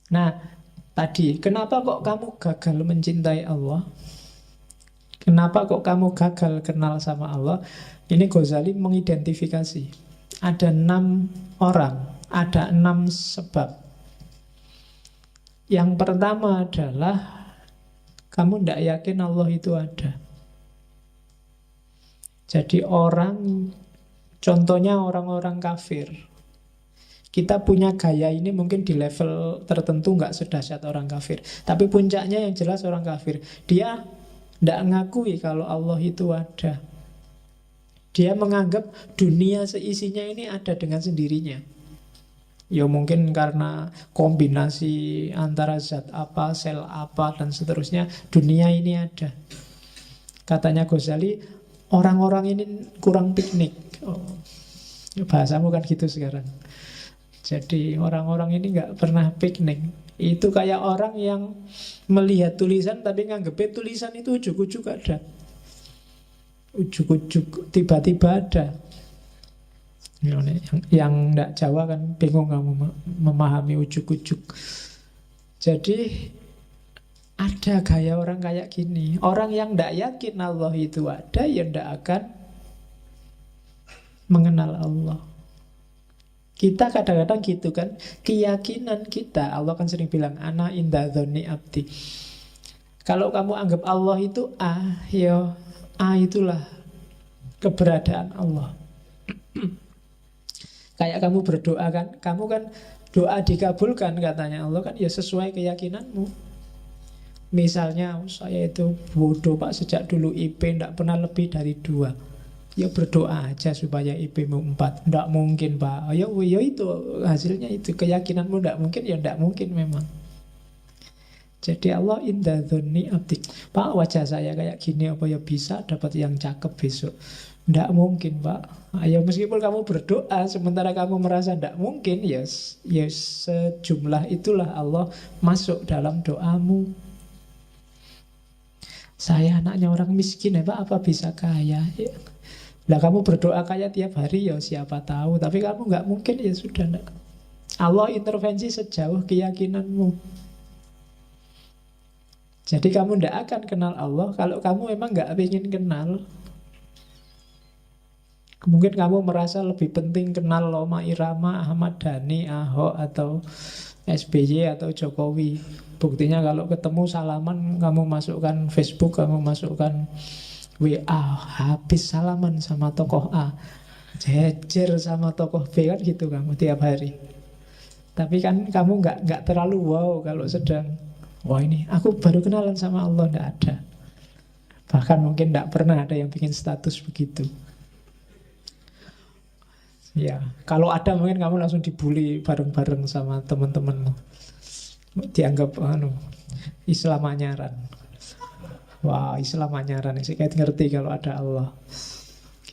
Nah, tadi, kenapa kok kamu gagal mencintai Allah? Kenapa kok kamu gagal kenal sama Allah? Ini Ghazali mengidentifikasi. Ada 6 orang, ada 6 sebab. Yang pertama adalah kamu tidak yakin Allah itu ada. Jadi contohnya orang-orang kafir. Kita punya gaya ini mungkin di level tertentu nggak sedahsyat orang kafir. Tapi puncaknya yang jelas orang kafir. Dia tidak ngakui kalau Allah itu ada. Dia menganggap dunia seisinya ini ada dengan sendirinya. Ya mungkin karena kombinasi antara zat apa, sel apa, dan seterusnya, dunia ini ada. Katanya Ghazali, orang-orang ini kurang piknik. Oh, bahasamu kan gitu sekarang. Jadi orang-orang ini nggak pernah piknik. Itu kayak orang yang melihat tulisan tapi nganggepnya tulisan itu ujuk-ujuk ada. Ujuk-ujuk tiba-tiba ada. Yang nggak Jawa kan bingung kamu memahami ujuk-ujuk. Jadi ada gaya orang kayak gini. Orang yang nggak yakin Allah itu ada, ya nggak akan mengenal Allah. Kita kadang-kadang gitu kan. Keyakinan kita, Allah kan sering bilang ana inda dzonni abdi. Kalau kamu anggap Allah itu A, ya A itulah keberadaan Allah. Kayak kamu berdoa kan, kamu kan doa dikabulkan katanya Allah kan ya sesuai keyakinanmu. Misalnya saya itu bodoh Pak, sejak dulu IP tidak pernah lebih dari 2. Ya berdoa aja supaya IP-mu 4. Tidak mungkin Pak. Ya itu hasilnya itu. Keyakinanmu tidak mungkin, ya tidak mungkin memang. Jadi Allah inda dzonni abdi. Pak, wajah saya kayak gini, apa ya bisa dapat yang cakep besok? Tidak mungkin Pak. Ayo meskipun kamu berdoa sementara kamu merasa tidak mungkin, ya sejumlah itulah Allah masuk dalam doamu. Saya anaknya orang miskin ya Pak, apa bisa kaya? Ya. Lah kamu berdoa kaya tiap hari, ya siapa tahu. Tapi kamu nggak mungkin, ya sudah enggak. Allah intervensi sejauh keyakinanmu. Jadi kamu tidak akan kenal Allah kalau kamu memang nggak ingin kenal. Mungkin kamu merasa lebih penting kenal Roma Irama, Ahmad Dhani, Ahok, atau SBY atau Jokowi. Buktinya kalau ketemu salaman, kamu masukkan Facebook, kamu masukkan WA, habis salaman sama tokoh A, jejer sama tokoh B, kan gitu kamu tiap hari. Tapi kan kamu nggak terlalu wow kalau sedang, wah ini aku baru kenalan sama Allah, nggak ada. Bahkan mungkin nggak pernah ada yang bikin status begitu. Ya, kalau ada mungkin kamu langsung dibully bareng-bareng sama teman-temanmu. Dianggap Islam anyaran. Wah, Islam anyaran sih, kayak ngerti kalau ada Allah.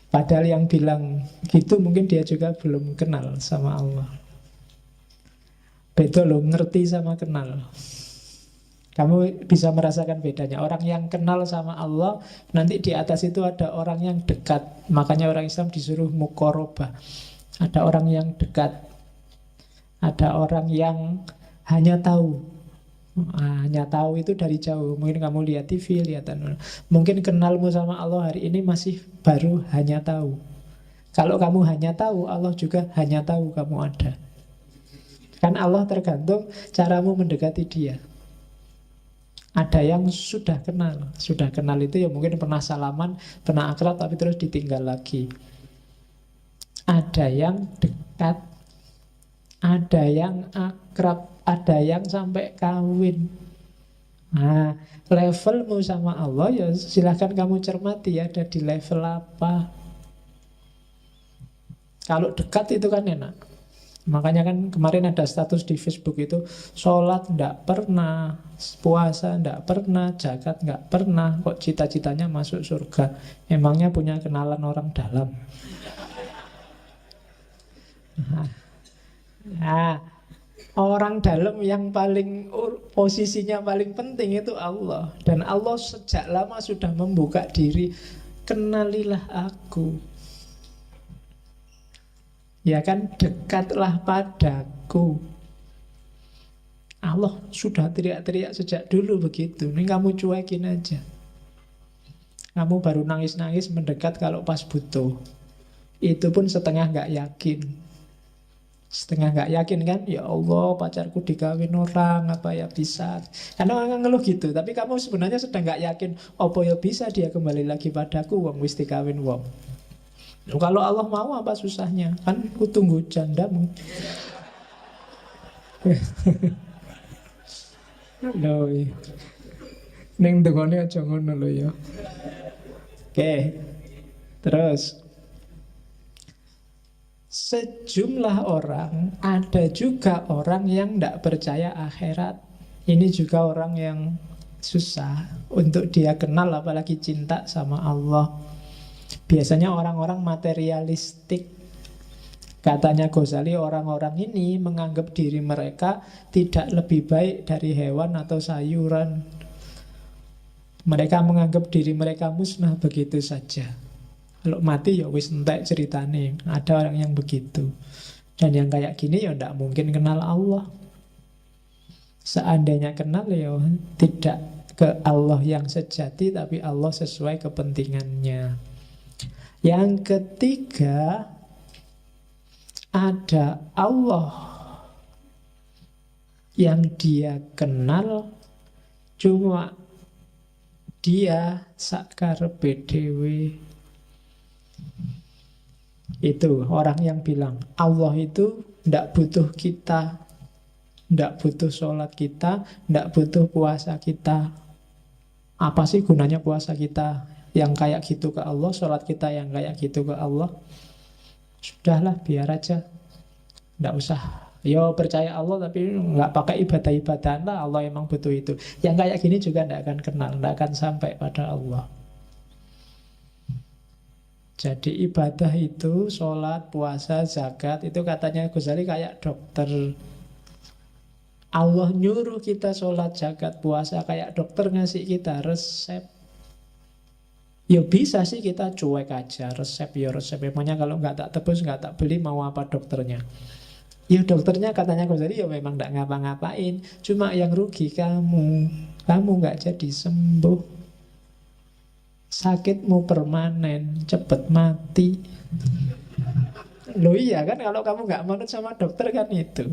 Padahal yang bilang gitu mungkin dia juga belum kenal sama Allah. Beda loh, ngerti sama kenal. Kamu bisa merasakan bedanya. Orang yang kenal sama Allah, nanti di atas itu ada orang yang dekat. Makanya orang Islam disuruh mukorobah. Ada orang yang dekat. Ada orang yang hanya tahu. Hanya tahu itu dari jauh. Mungkin kamu lihat TV, mungkin kenalmu sama Allah hari ini masih baru hanya tahu. Kalau kamu hanya tahu, Allah juga hanya tahu kamu ada. Kan Allah tergantung caramu mendekati dia. Ada yang sudah kenal. Sudah kenal itu ya mungkin pernah salaman, pernah akrab, tapi terus ditinggal lagi. Ada yang dekat, ada yang akrab, ada yang sampai kawin. Nah, levelmu sama Allah ya silahkan kamu cermati, ada di level apa. Kalau dekat itu kan enak. Makanya kan kemarin ada status di Facebook itu, sholat nggak pernah, puasa nggak pernah, zakat nggak pernah, kok cita-citanya masuk surga. Emangnya punya kenalan orang dalam. Nah, orang dalam yang paling posisinya paling penting itu Allah. Dan Allah sejak lama sudah membuka diri. Kenalilah aku. Ya kan, dekatlah padaku. Allah sudah teriak-teriak sejak dulu begitu. Ini kamu cuekin aja. Kamu baru nangis-nangis mendekat kalau pas butuh. Itu pun setengah nggak yakin. Setengah nggak yakin kan? Ya Allah, pacarku dikawin orang, apa ya bisa? Karena orang ngeluh gitu. Tapi kamu sebenarnya sedang nggak yakin. Apa ya bisa dia kembali lagi padaku? Wong wis dikawin wong. Kalau Allah mau apa susahnya? Kan ku tunggu jandamu. Loh, ning dengone aja ngono lho ya. Oke. Terus sejumlah orang, ada juga orang yang tidak percaya akhirat. Ini juga orang yang susah untuk dia kenal, apalagi cinta sama Allah. Biasanya orang-orang materialistik. Katanya Ghazali, orang-orang ini menganggap diri mereka tidak lebih baik dari hewan atau sayuran. Mereka menganggap diri mereka musnah begitu saja. Kalau mati ya wis entek ceritane. Ada orang yang begitu. Dan yang kayak gini ya tidak mungkin kenal Allah. Seandainya kenal ya tidak ke Allah yang sejati, tapi Allah sesuai kepentingannya. Yang ketiga, ada Allah yang dia kenal, cuma dia sakarepe dhewe. Itu orang yang bilang Allah itu tidak butuh kita, tidak butuh sholat kita, tidak butuh puasa kita. Apa sih gunanya puasa kita yang kayak gitu ke Allah, sholat kita yang kayak gitu ke Allah? Sudahlah, biar aja, tidak usah. Yo percaya Allah tapi nggak pakai ibadah-ibadah lah, Allah emang butuh itu. Yang kayak gini juga tidak akan kenal, tidak akan sampai pada Allah. Jadi ibadah itu, sholat, puasa, zakat, itu katanya Ghazali kayak dokter. Allah nyuruh kita sholat, zakat, puasa, kayak dokter ngasih kita resep. Ya bisa sih kita cuek aja, resep ya resep. Emangnya kalau nggak tak tebus, nggak tak beli, mau apa dokternya? Ya dokternya katanya Ghazali ya memang nggak ngapa-ngapain. Cuma yang rugi kamu nggak jadi sembuh. Sakitmu permanen, cepet mati. Loh iya kan, kalau kamu nggak manut sama dokter kan itu.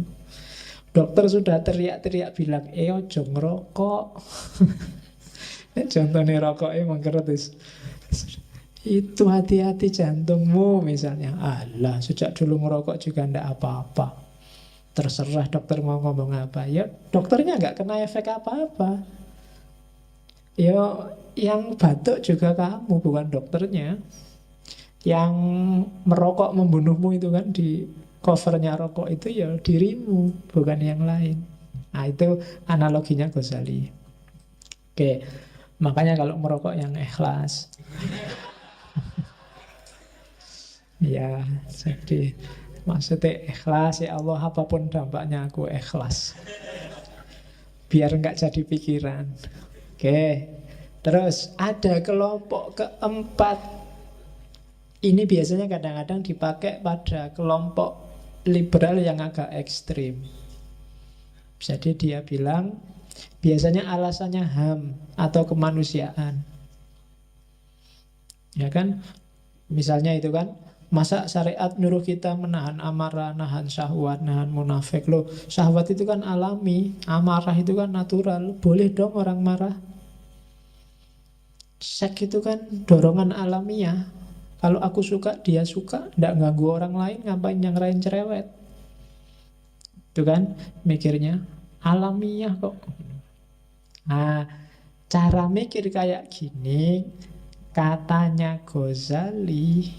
Dokter sudah teriak-teriak bilang, ojo ngerokok. Contohnya rokok emang gratis. Itu hati-hati jantungmu misalnya. Alah, sejak dulu ngerokok juga ndak apa-apa. Terserah dokter mau ngomong apa. Ya dokternya nggak kena efek apa-apa. Ya yang batuk juga kamu, bukan dokternya. Yang merokok membunuhmu itu kan di covernya rokok itu ya dirimu, bukan yang lain. Nah itu analoginya Ghazali. Oke, makanya kalau merokok yang ikhlas. Ya, jadi maksudnya ikhlas, ya Allah apapun dampaknya aku ikhlas. Biar nggak jadi pikiran. Oke, terus ada kelompok keempat. Ini biasanya kadang-kadang dipakai pada kelompok liberal yang agak ekstrim. Jadi dia bilang, biasanya alasannya HAM atau kemanusiaan. Ya kan? Misalnya itu kan, masa syariat nyuruh kita menahan amarah, nahan syahwat, nahan munafik. Loh, syahwat itu kan alami, amarah itu kan natural. Boleh dong orang marah. Seks itu kan dorongan alamiah. Kalau aku suka, dia suka, tidak ganggu orang lain, ngapain yang lain cerewet. Itu kan mikirnya alamiah kok. Nah, cara mikir kayak gini, katanya Ghazali,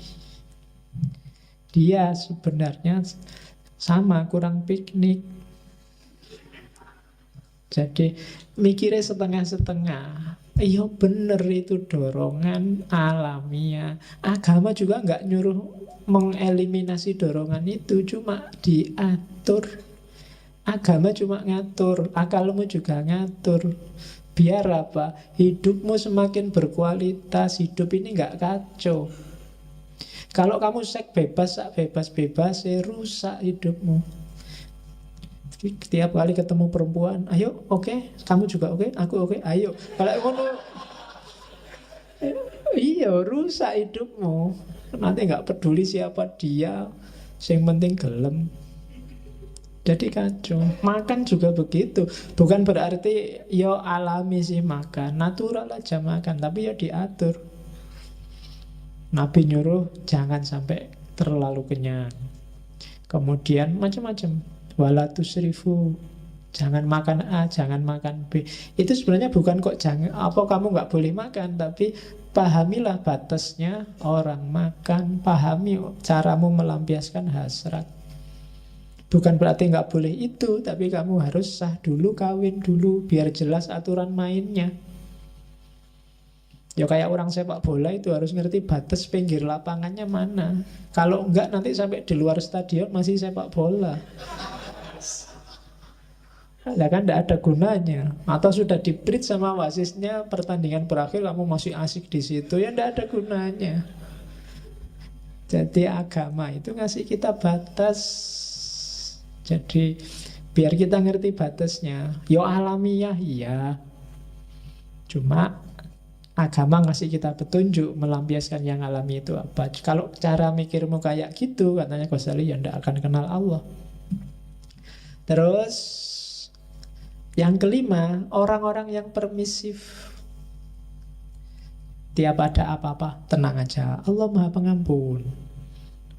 dia sebenarnya sama, kurang piknik. Jadi mikirnya setengah-setengah. Iya bener, itu dorongan alamiah. Agama juga nggak nyuruh mengeliminasi dorongan itu, cuma diatur. Agama cuma ngatur, akalmu juga ngatur. Biar apa? Hidupmu semakin berkualitas, hidup ini nggak kacau. Kalau kamu seks bebas, bebas-bebas, rusak hidupmu. Tiap kali ketemu perempuan, ayo oke, kamu juga oke, aku oke, ayo. Kalau ngono, iya rusak hidupmu. Nanti nggak peduli siapa dia, yang penting gelem. Jadi kacau. Makan juga begitu. Bukan berarti yo alami sih makan, natural aja makan, tapi ya diatur. Nabi nyuruh jangan sampai terlalu kenyang. Kemudian macam-macam. Wala tusrifu. Jangan makan A, jangan makan B. Itu sebenarnya bukan kok jangan apa kamu nggak boleh makan, tapi pahamilah batasnya orang makan, pahami caramu melampiaskan hasrat. Bukan berarti nggak boleh itu, tapi kamu harus sah dulu, kawin dulu, biar jelas aturan mainnya. Ya kayak orang sepak bola itu harus ngerti batas pinggir lapangannya mana. Kalau enggak nanti sampai di luar stadion masih sepak bola. Lah kan tidak ada gunanya. Atau sudah di-bridge sama wasisnya, pertandingan berakhir kamu masih asik di situ, ya tidak ada gunanya. Jadi agama itu ngasih kita batas. Jadi biar kita ngerti batasnya. Yo alamiah iya. Cuma agama ngasih kita petunjuk melampiaskan yang alami itu apa. Kalau cara mikirmu kayak gitu, katanya Ghazali, ya tidak akan kenal Allah. Terus yang kelima, orang-orang yang permisif. Tiap ada apa-apa, tenang aja, Allah Maha Pengampun,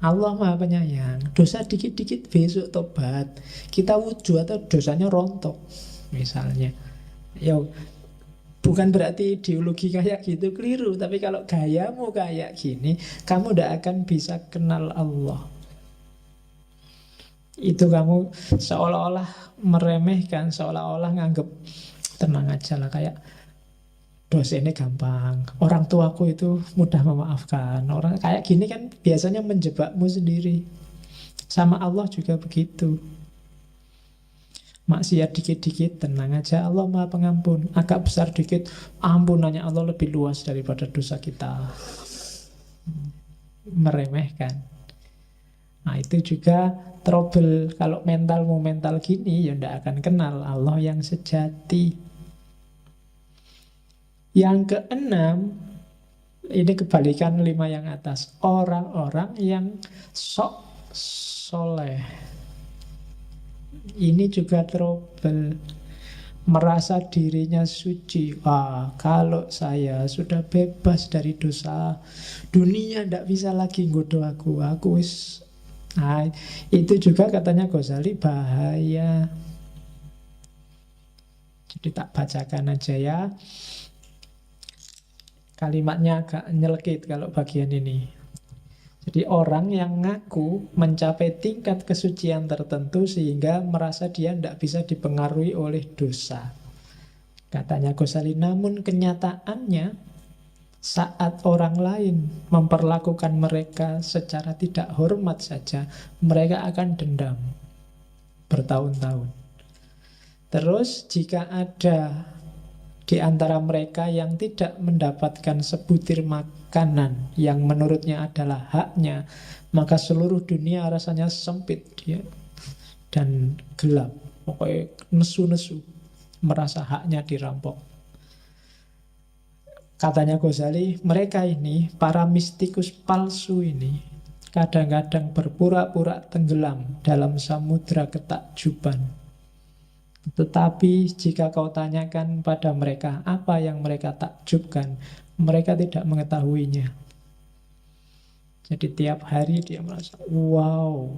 Allah Maha Penyayang. Dosa dikit-dikit besok tobat. Kita wudhu atau dosanya rontok misalnya. Ya bukan berarti ideologi kayak gitu keliru, tapi kalau gayamu kayak gini, kamu tidak akan bisa kenal Allah. Itu kamu seolah-olah meremehkan, seolah-olah nganggep tenang aja lah, kayak dosa ini gampang, orang tuaku itu mudah memaafkan. Orang kayak gini kan biasanya menjebakmu sendiri. Sama Allah juga begitu. Maksiat dikit-dikit, tenang aja, Allah Maha Pengampun. Agak besar dikit, ampunannya Allah lebih luas daripada dosa kita. Meremehkan. Nah itu juga trouble. Kalau mentalmu mental gini, ya tidak akan kenal Allah yang sejati. Yang keenam, ini kebalikan 5 yang atas. Orang-orang yang sok soleh. Ini juga trouble. Merasa dirinya suci. Wah, kalau saya sudah bebas dari dosa, dunia tidak bisa lagi nggoda aku. Aku wis. Nah, itu juga katanya Ghazali bahaya. Jadi tak bacakan aja ya. Kalimatnya agak nyelekit kalau bagian ini. Jadi orang yang ngaku mencapai tingkat kesucian tertentu sehingga merasa dia tidak bisa dipengaruhi oleh dosa. Katanya Ghazali, namun kenyataannya saat orang lain memperlakukan mereka secara tidak hormat saja, mereka akan dendam bertahun-tahun. Terus jika ada di antara mereka yang tidak mendapatkan sebutir makanan yang menurutnya adalah haknya, maka seluruh dunia rasanya sempit dia dan gelap. Pokoknya nesu-nesu, merasa haknya dirampok. Katanya Ghazali, mereka ini, para mistikus palsu ini, kadang-kadang berpura-pura tenggelam dalam samudra ketakjuban. Tetapi jika kau tanyakan pada mereka apa yang mereka takjubkan, mereka tidak mengetahuinya. Jadi tiap hari dia merasa, wow,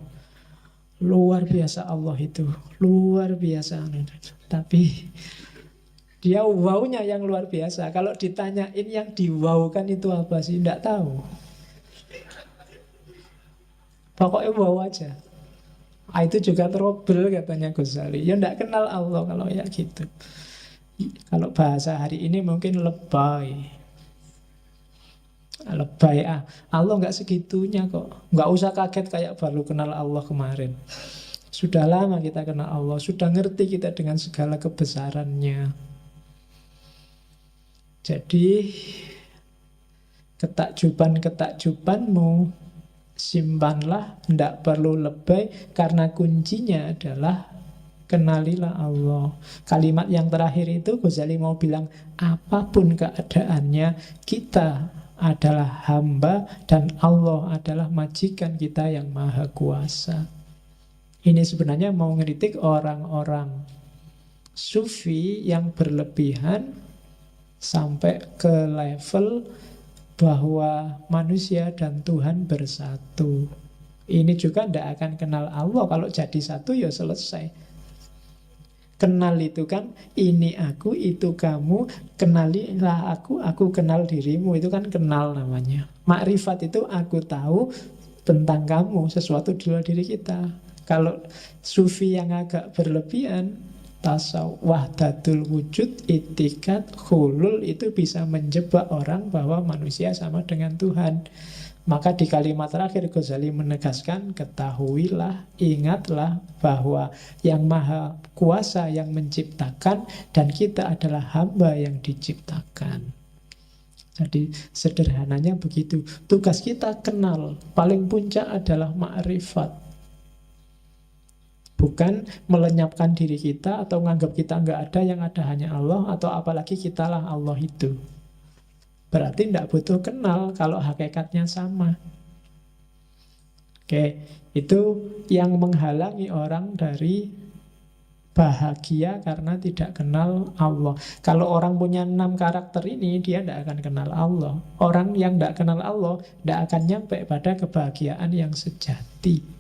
luar biasa Allah itu, luar biasa. Tapi dia wow-nya yang luar biasa. Kalau ditanyain yang di-wow-kan itu apa sih? Tidak tahu. Pokoknya wow aja. Itu juga trouble katanya Ghazali. Ya tidak kenal Allah kalau ya gitu. Kalau bahasa hari ini mungkin lebay. Lebay Allah nggak segitunya kok. Nggak usah kaget kayak baru kenal Allah kemarin. Sudah lama kita kenal Allah. Sudah ngerti kita dengan segala kebesarannya. Jadi ketakjuban-ketakjubanmu simpanlah, tidak perlu lebay, karena kuncinya adalah kenalilah Allah. Kalimat yang terakhir itu Ghazali mau bilang, apapun keadaannya, kita adalah hamba dan Allah adalah majikan kita yang maha kuasa. Ini sebenarnya mau ngeritik orang-orang sufi yang berlebihan sampai ke level bahwa manusia dan Tuhan bersatu. Ini juga tidak akan kenal Allah. Kalau jadi satu ya selesai. Kenal itu kan ini aku, itu kamu, kenalilah aku kenal dirimu. Itu kan kenal namanya. Makrifat itu aku tahu tentang kamu, sesuatu di luar diri kita. Kalau sufi yang agak berlebihan, tasawuf, wahdatul wujud, itikat, khulul, itu bisa menjebak orang bahwa manusia sama dengan Tuhan. Maka di kalimat terakhir Ghazali menegaskan, ketahuilah, ingatlah bahwa yang maha kuasa yang menciptakan dan kita adalah hamba yang diciptakan. Jadi sederhananya begitu. Tugas kita kenal, paling puncak adalah makrifat. Bukan melenyapkan diri kita atau menganggap kita nggak ada, yang ada hanya Allah, atau apalagi kitalah Allah itu. Berarti tidak butuh kenal kalau hakikatnya sama. Oke, itu yang menghalangi orang dari bahagia karena tidak kenal Allah. Kalau orang punya 6 karakter ini, dia tidak akan kenal Allah. Orang yang tidak kenal Allah tidak akan nyampe pada kebahagiaan yang sejati.